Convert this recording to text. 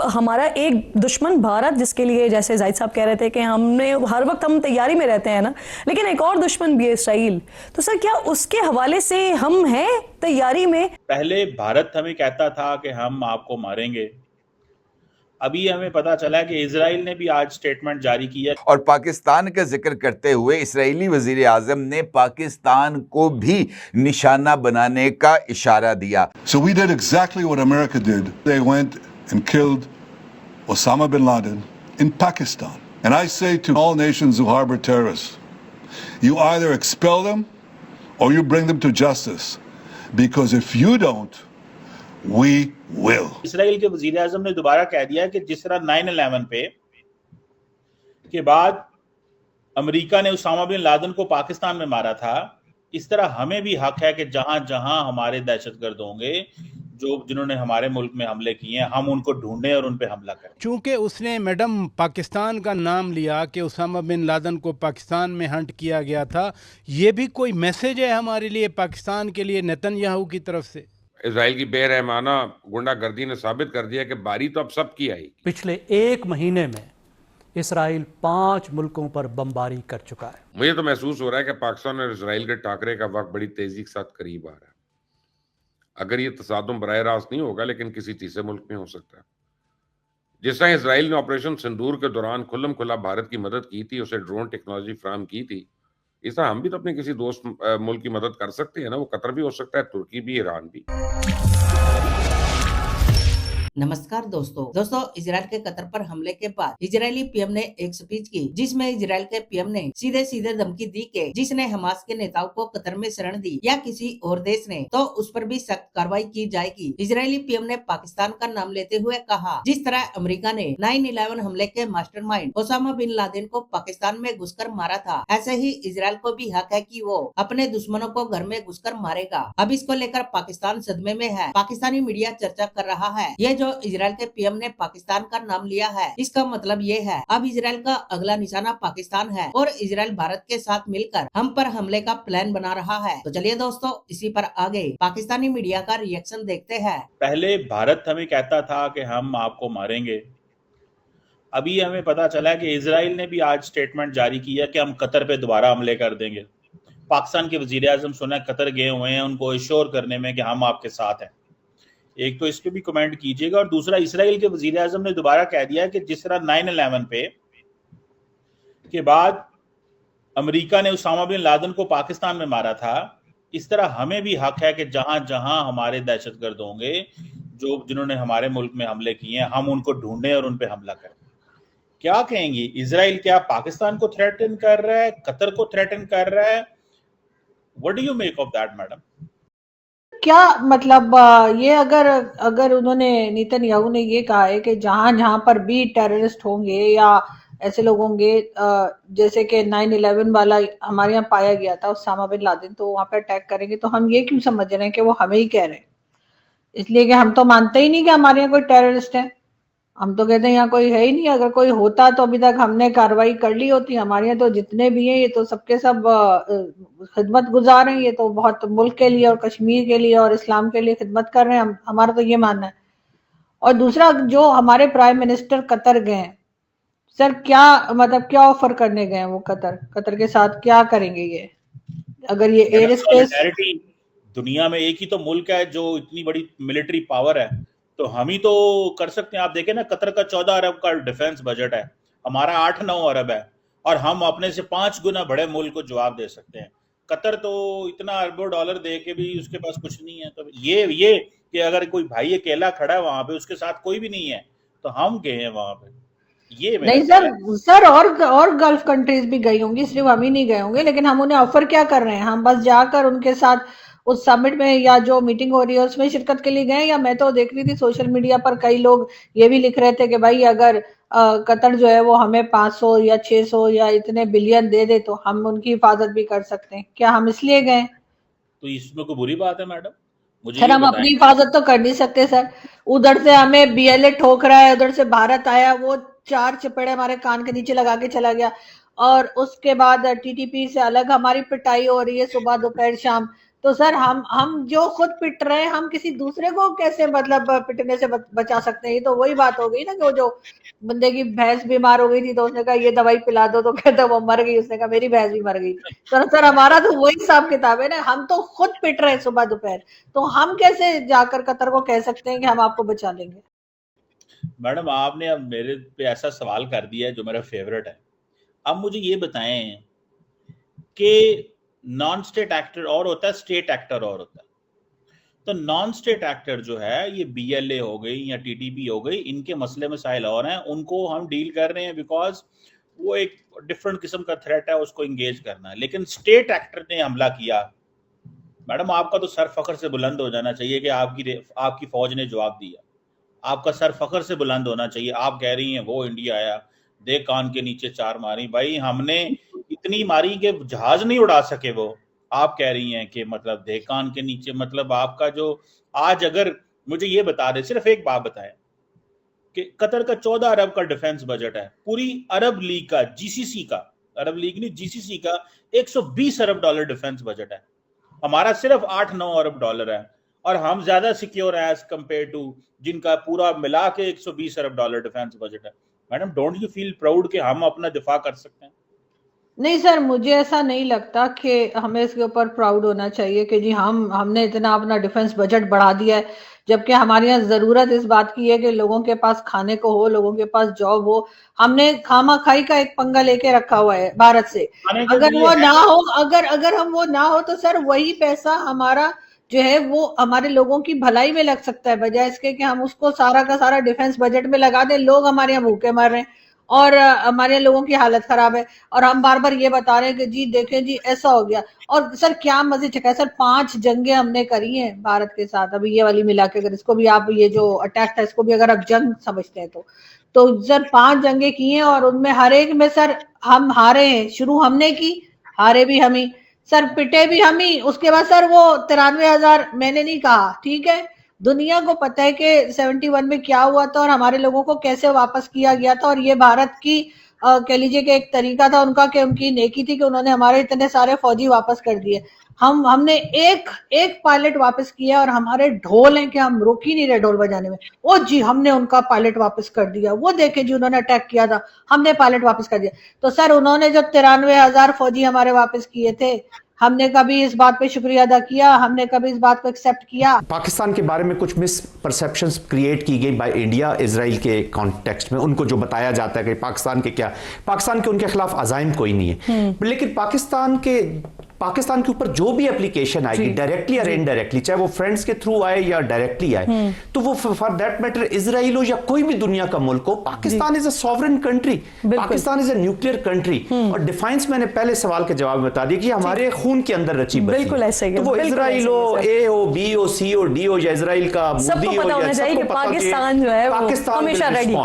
हमारा एक दुश्मन भारत, जिसके लिए जैसे जाहिद साहब कह रहे थे कि हमने हर वक्त हम तैयारी में रहते हैं ना, लेकिन एक और दुश्मन भी है इसराइल। तो सर क्या उसके हवाले से हम हैं तैयारी में? पहले भारत हमें कहता था कि हम आपको मारेंगे, अभी हमें पता चला है कि इजराइल ने भी आज स्टेटमेंट जारी किया। और पाकिस्तान का जिक्र करते हुए इस्राएली वजीर आजम ने पाकिस्तान को भी निशाना बनाने का इशारा दिया। So we did exactly what America did. They went and killed Osama bin Laden in Pakistan. And I say to all nations who harbor terrorists, you either expel them or you bring them to justice. Because if you don't, we will. Israel के वजीर आजम ने दोबारा कह दिया कि जिस तरह 9/11 पे के बाद अमेरिका ने उसामा बिन लादेन को पाकिस्तान में मारा था, इस तरह हमें भी हक है कि जहां जहां हमारे दहशतगर्द होंगे, जिन्होंने हमारे मुल्क में हमले किए हैं, हम उनको ढूंढें और उन पे हमला करें। चूंकि उसने मैडम पाकिस्तान का नाम लिया कि उसामा बिन लादेन को पाकिस्तान में हंट किया गया था, ये भी कोई मैसेज है हमारे लिए, पाकिस्तान के लिए, नेतन्याहू की तरफ से? इजराइल की बेरहमाना गुंडागर्दी ने साबित कर दिया कि बारी तो अब सबकी आएगी। पिछले एक महीने में इसराइल 5 मुल्कों पर बमबारी कर चुका है। मुझे तो महसूस हो रहा है कि पाकिस्तान और इसराइल के टाकरे का वक्त बड़ी तेजी के साथ करीब आ रहा है। अगर ये तसादुम बराह रास्त नहीं होगा, लेकिन किसी तीसरे मुल्क में हो सकता है। जिस तरह इसराइल ने ऑपरेशन सिंदूर के दौरान खुल्लम खुला भारत की मदद की थी, उसे ड्रोन टेक्नोलॉजी फराहम की थी, इस तरह हम भी तो अपने किसी दोस्त मुल्क की मदद कर सकते हैं ना। वो कतर भी हो सकता है, तुर्की भी, ईरान भी। नमस्कार दोस्तों, इजराइल के कतर पर हमले के बाद इजरायली पीएम ने एक स्पीच की, जिसमें इजराइल के पीएम ने सीधे धमकी दी कि जिसने हमास के नेताओं को कतर में शरण दी या किसी और देश ने, तो उस पर भी सख्त कार्रवाई की जाएगी। इजरायली पीएम ने पाकिस्तान का नाम लेते हुए कहा, जिस तरह अमेरिका ने 9/11 हमले के मास्टरमाइंड ओसामा बिन लादेन को पाकिस्तान में घुसकर मारा था, ऐसे ही इजराइल को भी हक है कि वो अपने दुश्मनों को घर में घुसकर मारेगा। अब इसको लेकर पाकिस्तान सदमे में है। पाकिस्तानी मीडिया चर्चा कर रहा है, ये जो इजराइल के पीएम ने पाकिस्तान का नाम लिया है, इसका मतलब ये है अब इजराइल का अगला निशाना पाकिस्तान है और इजराइल भारत के साथ मिलकर हम पर हमले का प्लान बना रहा है। तो चलिए दोस्तों, इसी पर आगे पाकिस्तानी मीडिया का रिएक्शन देखते हैं। पहले भारत हमें कहता था कि हम आपको मारेंगे, अभी हमें पता चला है कि इजराइल ने भी आज स्टेटमेंट जारी किया कि हम कतर पे दोबारा हमले कर देंगे। पाकिस्तान के वजीर आजम सुना कतर गए हुए हैं उनको एश्योर करने में कि हम आपके साथ हैं। एक तो इस पे भी कमेंट कीजिएगा। और दूसरा, इसराइल के वजीर आजम ने दोबारा कह दिया कि जिस तरह 9/11 पे के बाद अमेरिका ने उसामा बिन लादेन को पाकिस्तान में मारा था, इस तरह हमें भी हक है कि जहां जहां हमारे दहशतगर्द होंगे, जिन्होंने हमारे मुल्क में हमले किए हैं, हम उनको ढूंढें और उन पे हमला करें। क्या कहेंगी? इजराइल क्या पाकिस्तान को थ्रेटन कर रहा है, कतर को थ्रेटन कर रहा है? What do you make of that madam? क्या मतलब ये अगर उन्होंने नेतन्याहू ने ये कहा है कि जहां जहां पर भी टेररिस्ट होंगे या ऐसे लोग होंगे जैसे कि 9/11 वाला हमारे यहाँ पाया गया था उसामा बिन लादेन, तो वहां पर अटैक करेंगे, तो हम ये क्यों समझ रहे हैं कि वो हमें ही कह रहे हैं? इसलिए कि हम तो मानते ही नहीं कि हमारे यहाँ कोई टेररिस्ट है। हम तो कहते हैं यहाँ कोई है ही नहीं। अगर कोई होता तो अभी तक हमने कार्रवाई कर ली होती। हमारे यहाँ तो जितने भी हैं ये तो सबके सब खिदमत गुजार हैं। ये तो बहुत मुल्क के लिए और कश्मीर के लिए और इस्लाम के लिए खिदमत कर रहे हैं। हमारा तो ये मानना है। और दूसरा, जो हमारे प्राइम मिनिस्टर कतर गए हैं, सर क्या मतलब क्या ऑफर करने गए हैं वो? कतर के साथ क्या करेंगे ये? अगर ये एयर स्पेस, दुनिया में एक ही तो मुल्क है जो इतनी बड़ी मिलिट्री पावर है, तो हम ही तो कर सकते हैं। आप देखें ना, कतर का 14 अरब का डिफेंस बजट है, हमारा 8-9 अरब है, और हम अपने से 5 गुना बड़े मुल्क को जवाब दे सकते हैं। कतर तो इतना अरबों डॉलर दे के भी उसके पास कुछ नहीं है। तो ये कि अगर कोई भाई अकेला खड़ा है वहां पे, उसके साथ कोई भी नहीं है, तो हम गए हैं वहां पे। ये नहीं सर और गल्फ कंट्रीज भी गई होंगी, सिर्फ हम ही नहीं गए होंगे। लेकिन हम उन्हें ऑफर क्या कर रहे हैं? हम बस जाकर उनके साथ उस समिट में या जो मीटिंग हो रही है उसमें शिरकत के लिए गए? या मैं तो देख रही थी सोशल मीडिया पर कई लोग ये भी लिख रहे थे कि भाई अगर कतर जो है वो हमें 500 या 600 या इतने बिलियन दे दे तो हम उनकी हिफाजत भी कर सकते हैं। क्या हम इसलिए गए? तो इसमें कोई बुरी बात है मैडम? मुझे सर, हम अपनी हिफाजत तो कर नहीं सकते सर। उधर से हमें BLA ठोक रहा है, उधर से भारत आया, वो 4 चपेड़े हमारे कान के नीचे लगा के चला गया, और उसके बाद TTP से अलग हमारी पिटाई हो रही है सुबह दोपहर शाम। तो सर हम जो खुद पिट रहे हैं, हम किसी दूसरे को कैसे मतलब पिटने से बचा सकते हैं? ये तो वही बात हो गई ना कि वो जो बंदे की भैंस बीमार हो गई थी तो उसने कहा ये दवाई पिला दो, तो कहता वो मर गई, उसने कहा मेरी भैंस भी मर गई। तो सर हमारा तो वही हिसाब किताब है ना, हम तो खुद पिट रहे हैं सुबह दोपहर, तो हम कैसे जाकर कतर को कह सकते हैं कि हम आपको बचा लेंगे? मैडम आपने अब मेरे पे ऐसा सवाल कर दिया है जो मेरा फेवरेट है। अब मुझे ये बताएं कि नॉन स्टेट एक्टर और होता है, स्टेट एक्टर और होता है। तो नॉन स्टेट एक्टर जो है, ये BLA हो गई या TTP हो गई, इनके मसले मसाइल और हैं, उनको हम डील कर रहे हैं बिकॉज वो एक डिफरेंट किस्म का थ्रेट है, उसको इंगेज करना है। लेकिन स्टेट एक्टर ने हमला किया, मैडम आपका तो सर फखर से बुलंद हो जाना चाहिए कि आपकी फौज ने जवाब दिया। आपका सर फखर से बुलंद होना चाहिए। आप कह रही हैं वो इंडिया आया, देख कान के नीचे 4 मारी। भाई हमने इतनी मारी कि जहाज नहीं उड़ा सके वो। आप कह रही हैं कि मतलब देख कान के नीचे, मतलब आपका जो आज, अगर मुझे ये बता दे, सिर्फ एक बात बताएं कि कतर का 14 अरब का डिफेंस बजट है, पूरी अरब लीग का, GCC का, अरब लीग नहीं GCC का 120 अरब डॉलर डिफेंस बजट है। हमारा सिर्फ 8-9 अरब डॉलर है और हम ज्यादा सिक्योर है एज कंपेयर टू जिनका पूरा मिला के 120 अरब डॉलर डिफेंस बजट है। Madam don't you feel proud कि हम अपना दिफा कर सकते हैं? नहीं सर, मुझे ऐसा नहीं लगता कि हमें इसके ऊपर प्राउड होना चाहिए कि जी हमने इतना अपना डिफेंस बजट बढ़ा दिया है, जबकि हमारे यहाँ जरूरत इस बात की है कि लोगों के पास खाने को हो, लोगों के पास जॉब हो। हमने खामा खाई का एक पंगा लेके रखा हुआ है भारत से। अगर वो ना हो, अगर हम वो ना हो तो सर वही पैसा हमारा जो है वो हमारे लोगों की भलाई में लग सकता है, बजाय इसके कि हम उसको सारा का सारा डिफेंस बजट में लगा दें। लोग हमारे यहाँ भूखे मर रहे हैं और हमारे लोगों की हालत खराब है, और हम बार बार ये बता रहे हैं कि जी देखें जी ऐसा हो गया। और सर क्या मजे चखा है सर, 5 जंगे हमने करी हैं भारत के साथ, अभी ये वाली मिला के, अगर इसको भी आप, ये जो अटैक था इसको भी अगर आप जंग समझते हैं तो सर 5 जंगे की हैं और उनमें हर एक में सर हम हारे हैं। शुरू हमने की, हारे भी हम ही सर, पिटे भी हम ही। उसके बाद सर वो 93,000 मैंने नहीं कहा, ठीक है, दुनिया को पता है कि 71 में क्या हुआ था और हमारे लोगों को कैसे वापस किया गया था। और ये भारत की कह लीजिए कि एक तरीका था उनका, कि उनकी नेकी थी कि उन्होंने हमारे इतने सारे फौजी वापस कर दिए। हमने एक पायलट वापस किया और हमारे ढोल हैं कि हम रोक ही नहीं रहे ढोल बजाने में। ओ जी हमने उनका पायलट वापस कर दिया, वो देखे जी उन्होंने अटैक किया था, हमने पायलट वापस कर दिया। तो सर उन्होंने जो 93,000 फौजी हमारे वापस किए थे, हमने कभी इस बात पे शुक्रिया अदा किया? हमने कभी इस बात को एक्सेप्ट किया? पाकिस्तान के बारे में कुछ मिस परसेप्शंस क्रिएट की गई बाय इंडिया इजराइल के कॉन्टेक्स्ट में। उनको जो बताया जाता है कि पाकिस्तान के उनके खिलाफ अजाइम कोई नहीं है, लेकिन पाकिस्तान के ऊपर जो भी एप्लीकेशन आएगी डायरेक्टली और इनडायरेक्टली, चाहे वो फ्रेंड्स के थ्रू आए या डायरेक्टली आए, तो वो फॉर दैट मैटर इजराइल हो या कोई भी दुनिया का मुल्क हो, Pakistan is a sovereign country, Pakistan is a nuclear country. और डिफाइंस मैंने पहले सवाल के जवाब में बता दिया कि हमारे खून के अंदर रची बसी, बिल्कुल ऐसे ही, तो वो इजराइल हो, ए हो, बी हो, सी हो, डी हो, या इजराइल का सबको पता होना चाहिए कि पाकिस्तान जो है वो हमेशा रेडी।